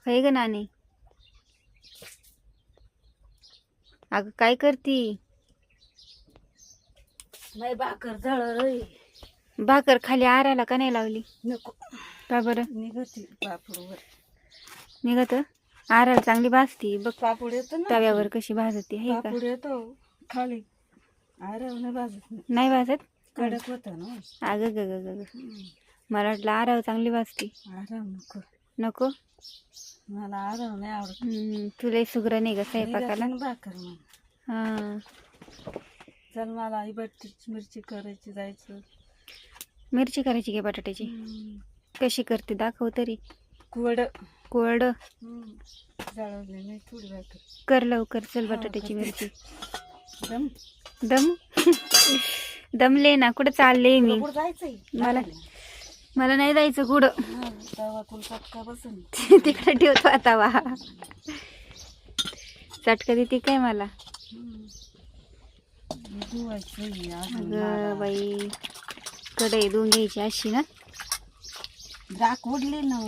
होय ग नानी. अगं काय करती? नाही भाकर जळलंय. भाकर खाली आराला का नाही लावली? नको का बरं? निघती पापडवर. निघत आराला चांगली भाजती बघ. पापड येतो ना तव्यावर कशी भाजती हे का? पापड येतो खाली. आराव नाही भाजत नाही. नाही भाजत? कडक होतं ना. अगं ग ग ग ग. मला वाटलं आराव चांगली भाजती. आराव नको. नको? मला आराव नाही आवडत. तुला सुग्र नाही ग स्वयंपाकाला? निघती ना भाकर मग. हा. चल मला इबटची मिरची करायची जायचं. मिरची करायची घे बटाट्याची. कशी करते दाखव तरी. कुवड कोरड जळवली नाही थोडी भाकर. कर लवकर चल हा, बटाट्याची करते. मिरची. दम दम दमले ना कुठं चालले मी? कुठं जायचंय? मला नाही जायचं कुठं. तवा कुलपटका बसून तिकडे ठेवतो आता वा. चटका देते काय मला? अगं बाई कढई धुवून घ्यायची अशी ना. राख उडली ना.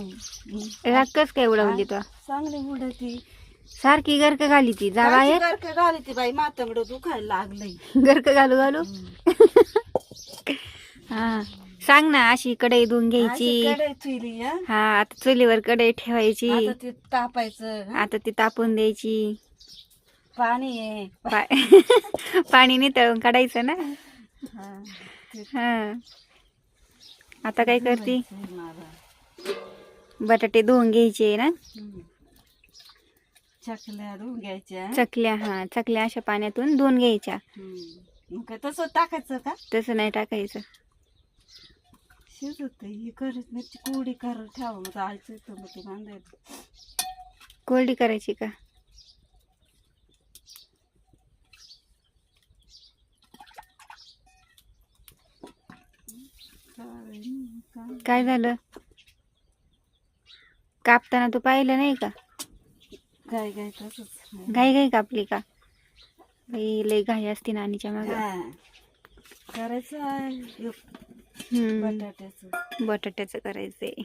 राखच काय उडवली तो? चांगली उडती. सारखी गरक घाली ती जा बाहेर. घाली ती बाई मातंगड दुखायला लागलंय. गरक घालू घालू. हा सांग ना. अशी कढई धुवून घ्यायची. ठेवली हा आता चुलीवर कढई ठेवायची. आता ते तापायचं. आता ती तापून द्यायची. पाणी आहे. पाणी नितळून काढायचं ना. हा, ते हा आता काय करती? मला. बटाटे धुवून घ्यायचे ना. चकल्या धुवून घ्यायच्या. चकल्या हा चकल्या अशा पाण्यातून धुवून घ्यायच्या. मग काय तसं टाकायचं का? तसं नाही टाकायचं. शिजत ही करत नाही कोडी कर ठेवा मग जायचं तर मग ते बांधायचं. कोरडी करायची का? काय झालं? कापताना तू पाहिलं नाही का? काय काय तसंच घाई घाई कापली का? बाई लई घाई असते नानीच्या मागं. करायचं आहे बटाट्याचं. बटाट्याचं करायचंय.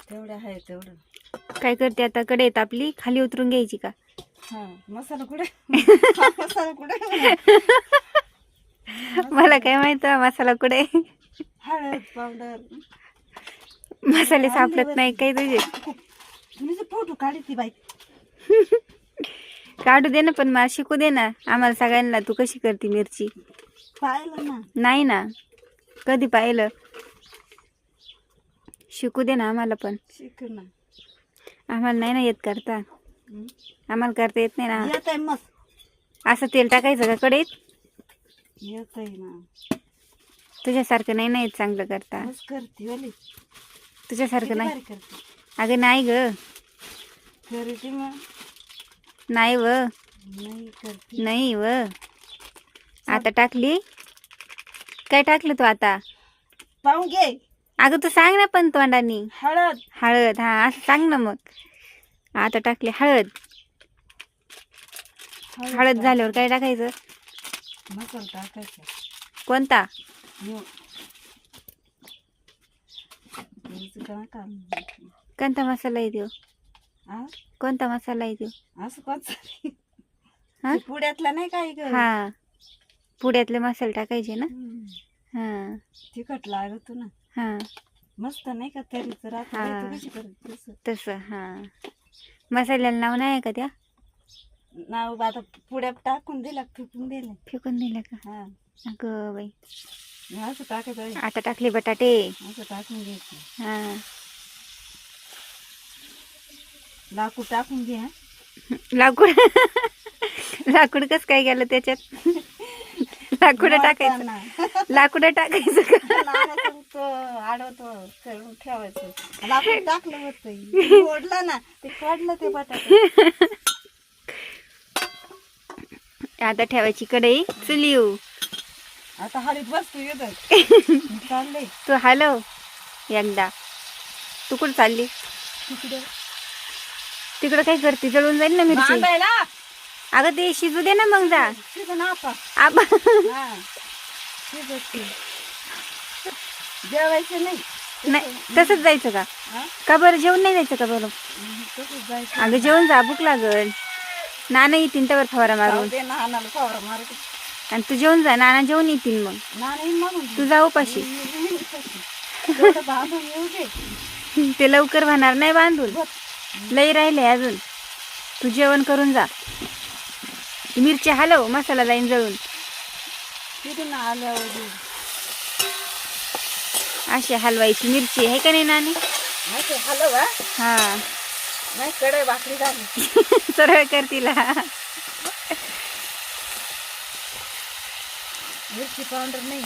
तेवढं आहे तेवढं. काय करते आता? कढई तापली खाली उतरून घ्यायची का? हा मसाला कुठे? मसाला कुठे? मला काय माहित मसाला कुठे? हळद पावडर. मसाले सापडत नाही काय तुझे? म्हणजे फोटो काढते बाई. काढू दे ना पण मला शिकू दे ना आम्हाला सगळ्यांना. तू कशी करते मिरची? पाहिलं ना. नाही ना कधी पाहिलं. शिकू दे ना आम्हाला पण. शिक ना. आम्हाला नाही ना येत करता. आम्हाला करता येत नाही ना. येत आहे मग. असं तेल टाकायचं का कढईत? येत आहे ना. तुझ्यासारखं नाही ना येत चांगलं करता. मस्त करते वाली. तुझ्यासारखं नाही. करते. अगं नाही ग. करते मग. नाही व. नाही करते. नाही व. आता टाकली. काय टाकलं तू आता? पाहून घे. अगं तू सांग ना पण तोंडानी. हळद. हळद हा असं सांग ना मग. आता टाकली हळद. हळद झाल्यावर काय टाकायचं? मसाला टाकायचा. कोणता? कोणता मसाला आहे तो? कोणता मसाला आहे तो? असं कोणता? हा पुण्यातला नाही काही ग. हा पुड्यातले मसाले टाकायचे ना. हा तिखट लागतो ना. हा मस्त नाही का तरी तर आता कशी करत तसं. हा मसाल्याला नाव नाही आहे का त्या? नाव आता पुड्यात टाकून दिला फेकून दिले. फेकून दिलं का? हा अगं बाई. असं टाकायचं. आता टाकले बटाटे. असं टाकून घ्यायचं. हा लाकूड टाकून घ्या. लाकूड लाकूड कस काय गेलं त्याच्यात? लाकूड टाकायचं. लाकूड टाकायचं का? आडवतो ठेवायचं. लाकूड टाकलं होतं फोडलं ना ते काढलं ते बटाटे. आता ठेवायची कढई चुलीव. आता हळीत बसतो येत चाललंय. तू हॅलो एकदा. तू कुठं चालली? तिकडे. तिकडं काय करते? जळून जाईल ना मिरची. अगं ते शिजू दे ना मग जा. जेवायचं नाही. नाही तसंच जायचं का? हा? का बरं जेवण नाही जायचं का बरं? तसंच जायचं. अगं जेवण जा, भूक लागल. नाना येतील त्यावर फवारा जाऊ मारून. दे ना, आणायला फवारा मारू दे. आणि तू जेवण जा, नाना जेवण येतील मग. नाही म्हणून तू जा उपाशी. तेवढं बांधून येऊ दे. ते लवकर होणार नाही बांधून, लई राहिले अजून. तू जेवण करून जा. मिरची हलव, मसाला जाईन जळून. तिथून आल्यावर देऊ. अशी हलवायची मिरची आहे का नाही नानी? असं हलव हा? हा नाही कढई भाकरी झाली. सरळ कर तिला. मिरची पावडर नाही.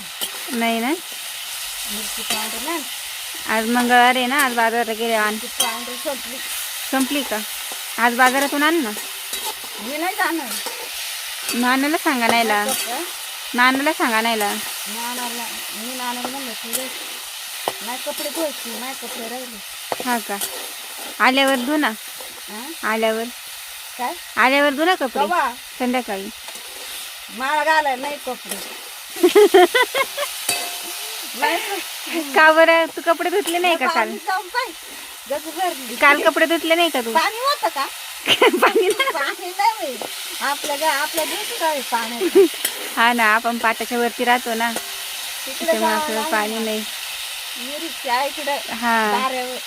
नाही ना, मिरची पावडर नाही. आज मंगळवार आहे ना, आज बाजारात गेले. आण मिरची पावडर संपली. संपली का? आज बाजारातून आण ना. मी नाही जाणार. नानाला सांगा नाहीला, हं? नानाला सांगा नाहीला. मी नानाला म्हणलं तुझे नाही कपडे धुवायचे, नाही कपडे राहिले. हा का? आल्यावर धु ना. हं? आल्यावर काय आल्यावर धु ना कपडे कवा संध्याकाळी. मला घालायला नाही कपडे. नाही का बरं? तू कपडे धुतले नाही का काल? पाणी जाऊन पाय. गजर भरली. काल कपडे धुतले नाही का तू? पाणी होतं का? पाणी ना. पाणी नाही आपल्या दिवशी काय पाणी. हा ना, आपण पाटाच्या वरती राहतो ना, तिकडे त्याच्यामुळे जावं आपल्याला लागेल. पाणी नाही. मिरची आहे इकडे हा दारावर.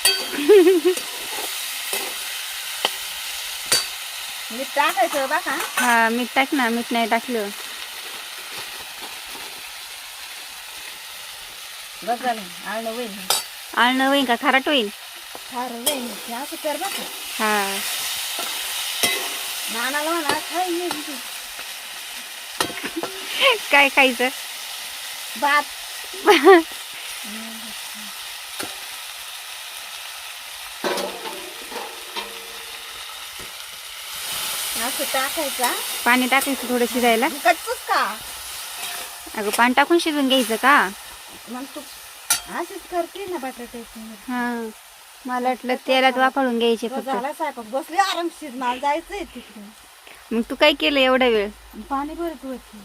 मीठ टाकायचं बघा. हा मीठ टाक ना, मीठ नाही टाकलं. बस झालं आळणं होईल. आळणं होईन का खाराट होईन? खारं होईल ते असं कर बघा. हा नानाला म्हणा खाई मिरची काय खायचं? भात. असं टाकायचा. पाणी टाकायचं थोडं शिजायला. कच्चूच का अगं पाणी टाकून शिजून घ्यायचं का? मग तू अशीच करते ना बटाट्याची. हा मला वाटलं तेलात वाफळून घ्यायचे तो फक्त. झाला स्वयंपाक बसली आरामशीर. मला जायचंय तिकडे. मग तू काय केलं एवढा वेळ? पाणी भरत होती.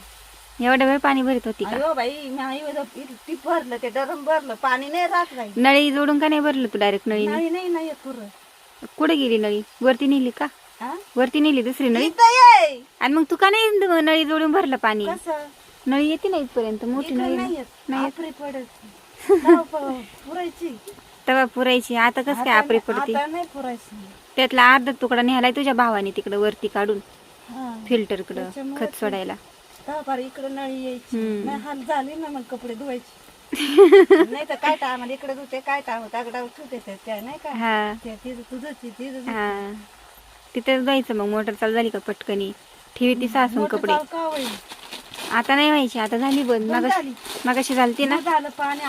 एवढा वेळ पाणी भरीत होती का? अयो बाई मी आई ती भरलं ते डरम भरलं पाणी नाही राहत बाई. नळी जोडून का नाही भरलं तू डायरेक्ट नळीने? नाही नाही नाही पुरं. कुठे गेली नळी? वरती नेली का? हा? वरती नेली दुसरी नळी? इथं ये. आणि मग तू का नाही नळी जोडून भरलं पाणी? कसं नळी येते ना इथपर्यंत, मोठी इकडं नळी नाही नाही येत. येत. आपरी पडायची. तेव्हा पुरायची. तवा पुरायची. आता कस काय आपरी पडते? आता नाही पुरायची. त्यातला अर्धा तुकडा नेलाय तुझ्या भावाने तिकडे वरती काढून हा. फिल्टर कडं त्याच्यामुळे खत सोडायला. तेव्हा फार इकडं नळी यायची. हम्म. नाही हाल झाली ना मग कपडे धुवायचे. नाही तर काय टायमाला इकडे धुते, काय टायमाला दगडावर ठेवते त्या नाही का. हा ते तिथं तुझं तिथं हा तिथेच जायचं. मग मोटर चालू झाली का पटकनी ठेवी ती सासून कपडे. का होईल. आता नाही व्हायची, आता झाली बंद. बंद झाली. मगाशी झालती ना. मग झालं पाणी.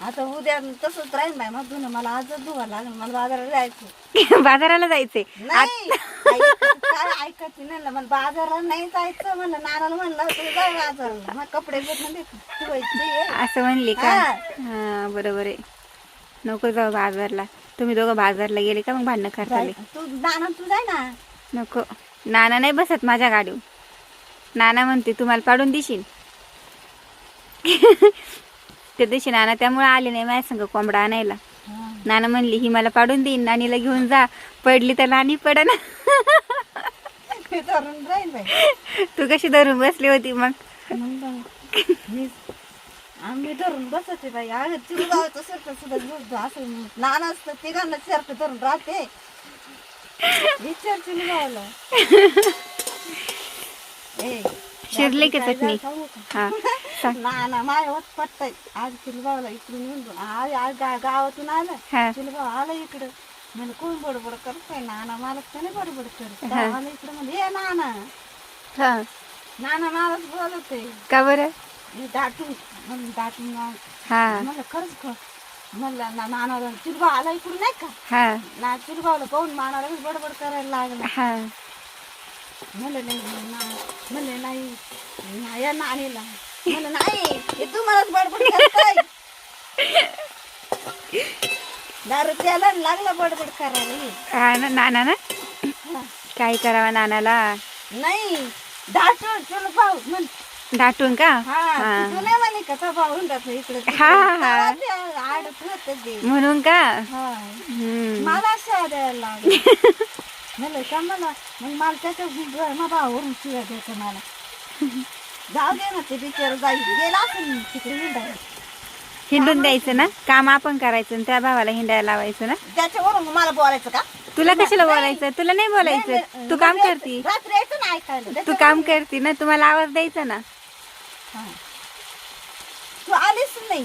आता उद्या तसंच राहील बाय. मग धुणं मला आजच धुवा लागेल. मला बाजाराला जायचं. बाजाराला जायचंय. नाही काय ऐकायचं नाही ना. मला बाजाराला नाही जायचं. म्हणलं नानाला म्हणलं तू जाय बाजाराला. मग कपडे धुवायचे. असं म्हणली का? हा. हा बरोबर आहे. नको जाऊ बाजारला. तुम्ही दोघं बाजारला गेले का मग भांडणं करताले. तू नाना तू जाय ना. नको, नाना नाही बसत माझ्या गाडीवर. नाना म्हणते तुम्हाला पाडून देशील. ते दिवशी नाना त्यामुळे आले नाही माझ्या संग कोंबडा आणायला. नाना म्हणली ही मला पाडून देईन, नानीला घेऊन जा. पडली तर नानी पडन. मी धरून राहील बाई. तू कशी धरून बसली होती मग? आम्ही धरून बसते बाई. अगं चिरगावचं शर्ट सुद्धा असं नाना असतं तिघांना शर्ट धरून राहते. विचार चिरगावला. शिरले की चटणी? हा सांग. ना माझ्या होत पटतय. आज चिलगावला इकडून येऊन आज गावातून आलं. हा चिलगाव आलं इकडं. म्हणजे कोण बडबड करतोय. नाना मला त्याने बडबड करत आलं इकडं. म्हणजे ये नाना. हा नाना मलाच बोलवते. का बरं? दाटून म्हणून दाटून हा म्हणलं खरंच म्हणलं ना नानाला चिलगाव आला इकडून नाही का. हा ना चिलगावला पाहून नानाला बडबड करायला लागला. हा म्हणलं नाही म्हणलं नाही या नानीला म्हणलं नाही हे तुम्हालाच बडबड करताय. दारू त्याला लागला बडबड करायला. हा ना नाना ना. काय करावा नानाला? नाही दाटून चल पाहू म्हण. दाटून का हा तू नाही म्हणे का स्वभाव हुंडाचा इकडे तिकडे. हा, हा. तेव्हा ते आडत होतं ते. म्हणून का हा. हम्म. मला शिव्या द्यायला लागले म्हणलं का मला मग मला त्याच्या भावावरून शिव्या द्यायचं मला जाऊ दे ना ते बिचार जाईल गेला असेल तिकडे हिंडायला हिंडून द्यायचं ना काम आपण करायचं आणि त्या भावाला हिंडायला लावायचं ना त्याच्यावरून मला बोलायचं का तुला कशाला बोलायचं तुला नाही बोलायचं नाही, तू काम नाही, करती रात्री यायचं ना ऐकायला तू काम करती ना तुम्हाला आवाज द्यायचा ना हा. तू आलीच नाही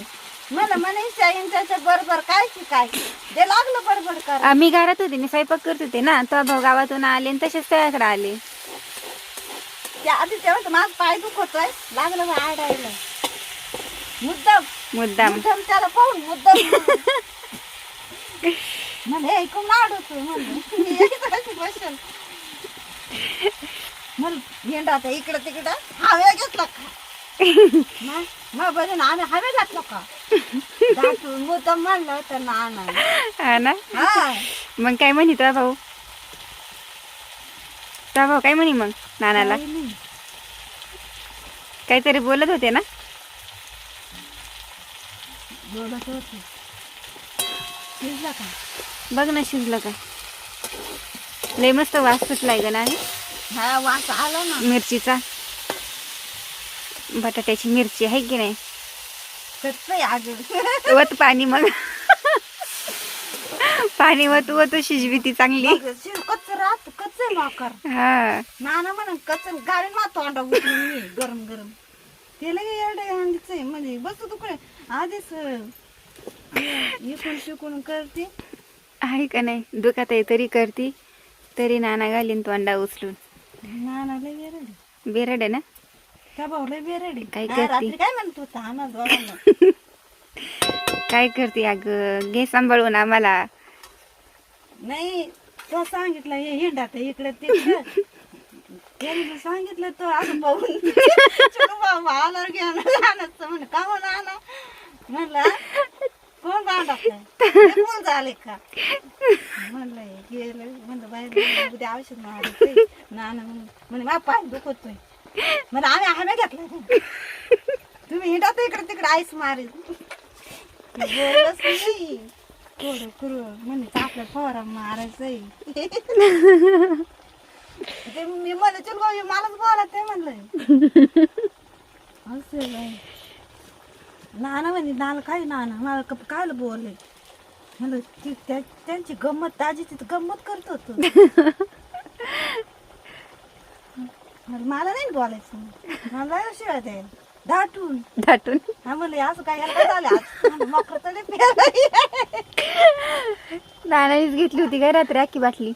मला म्हणे त्याच्या बरोबर काय की काय ते लागलं बडबड कर मी घरात होते मी स्वयंपाक करत होते ना तो भाऊ गावातून आले आणि तसेच त्याकडे आले त्या आधी तेव्हा माझा पाय दुखतोय लागलं बा आडायला मुद्दाम मुद्दाम मुद्दाम त्याला पाहून मुद्दाम म्हणे ऐकून आडवतोय म्हणलं बसल येणार आता इकडं तिकडं हवे घेतला का मग बरं आम्ही हवे घातलो का दाटून मुद्दाम म्हणलं होतं ना हा ना हा मग काय म्हणी तुझा भाऊ तुझा भाऊ काय म्हणी मग नानाला काही नाही. काहीतरी बोलत होते ना बोलत होते शिजला का बघ ना शिजलं का लय मस्त वास सुटलाय ग ना हा वास आला ना मिरचीचा बटाट्याची मिरची आहे की नाही कच्च अजून वत पाणी मग पाणी वत वत शिजवी ती चांगली कच्च राहत कच्च भाकर हा नाना म्हणून कच्च गाडी मा तोंडा उचलून मी गरम गरम ते लगे एवढे अंडीच म्हणजे बसू तुकडे आधीच इकून शिकून करते आहे का नाही दुखात आहे तरी करती तरी नाना घालीन तोंडा उचलून नाना लय बेरडी बेरड आहे ना का भाऊ लय बेरडी काय हा, करते? रात्री काय म्हणत होता आम्हाला दोघांना काय करते अग घे सांभाळून आम्हाला नाही तो सांगितलं हे हिंडात इकडे तिकडे त्यांनी सांगितलं तो असं पाहून चलो बाबा आला घ्या म्हण का म्हणून आणा म्हणलं कोण बांधत कोण झाले का म्हणलं गेलं म्हणलं बाहेर उद्या औषध मारतोय नाना म्हणे मा पाय दुखतोय म्हणजे आम्ही हवे घेतला तुम्ही हिंडत इकडे तिकडे आईस मारेल बोललंच नाही थोडं कुरु म्हणजे आपल्या फवारा मारायचंय ते मी म्हणलं चल बाबा मलाच बोला ते म्हणलंय असं बाई. नाना म्हणे नाना काय नाना मला काय बोलले म्हणलं त्यांची गंमत ताजी तिथं गंमत करत होतो मला नाही बोलायचं मला शिवाय द्यायला दाटून दाटून हा म्हणलं असं काय याला काय झालं आज मकर तरी प्यायला नानानीच घेतली होती काय रात्री अख्खी बाटली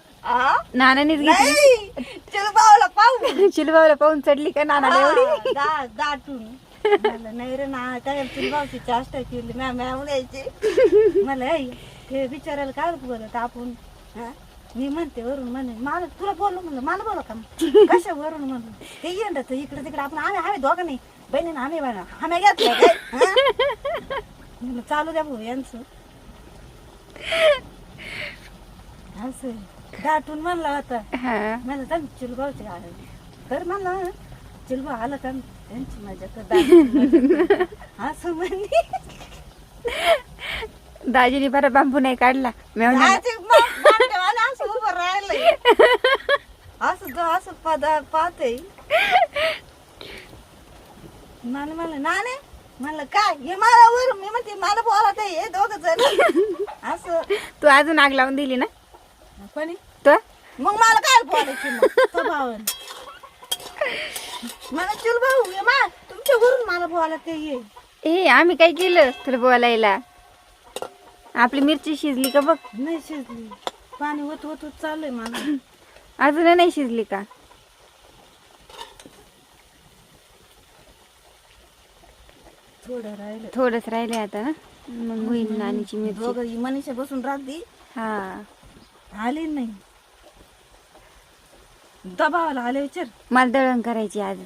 नानानीच घेतली नाही चल बावला पाहू चिलबावला पाहून चढली का नानाला एवढी दाटून म्हणलं नाही रे ना काय चिलबावची चाष्टा केली मॅम द्यायची मला ते विचारायला काय बोलत आपण हा मी म्हणते वरून म्हणे मला तुला बोललो म्हणलं मला बोला का कशा वरून म्हणलं ते येणार इकडे तिकडे आपण आम्ही दोघं नाही बहिणीनं आम्ही आम्ही घेतलं काय म्हणलं चालू द्या भाऊ यांचं असं दाटून म्हणला होता मला तर चिलबावचे आलं तर म्हणलं चिलबा आलं का त्यांची माझ्या असं म्हणली दाजीने बरा बांबू नाही काढला असं उभं राहिलंय असं असं पाहते मला म्हणलं नाने म्हणलं काय हे मला वरून मी म्हणते मला बोलत आहे हे दोघं जण असं तू अजून आग लावून दिली ना कोणी तो मग मला काय बोलायची मग तो भावन मला चुल भाऊ ये मा तुमच्या घरून मला बोलत आहे ए आम्ही काय केलं तुला बोलायला आपली मिरची शिजली का बघ नाही शिजली पाणी होत होत चाललंय मला अजून नाही शिजली का थोडं राहिलं थोडंच राहिले आता ना मग होईल नानीची मिरची दोघं मनीषा बसून राहती हा आली नाही दबावाला आले विचार मला दळण करायची आज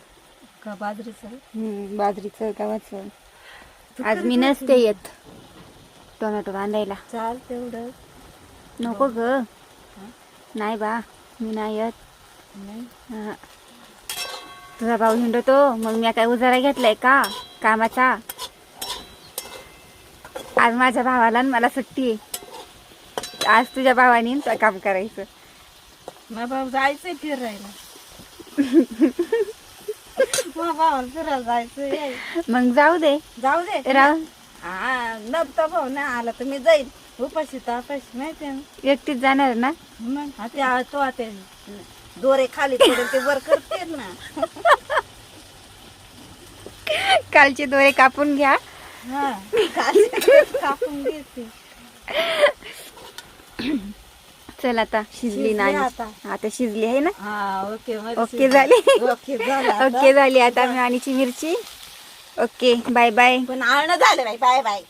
का बाजरीचं बाजरीचं गव्हाचं आज मी नसते येत टोमॅटो बांधायला चाल तेवढं नको ग नाही बा मी नाही येत नाही हा. तुझा भाऊ हिंडतो मग मी काय उजारा घेतलाय का कामाचा? आज माझ्या भावाला आणि मला सुट्टी आहे. आज तुझ्या भावाने तुला काम करायचं. माझा भाऊ जायचंय फिरायला. माझ्या भावाला फिरायला जायचंय. मग जाऊ दे. जाऊ दे. राहू हा नबता भाऊ नाही आला तर मी जाईल. उपाशी तापाशी माहितीये ना. एकटीच जाणार ना? मग आता तो आता दोरे खाली पडेल ते वर करते ना. कालचे दोरे कापून घ्या. हा कापून घेते. चल आता शिजली ना शिजली आणि. आता शिजली आहे ना? हा ओके ओके झाली. ओके झालं आता. ओके झाली आता मी आणीची मिरची. Okay bye bye. पण आणणं झालं बाय बाय बाय.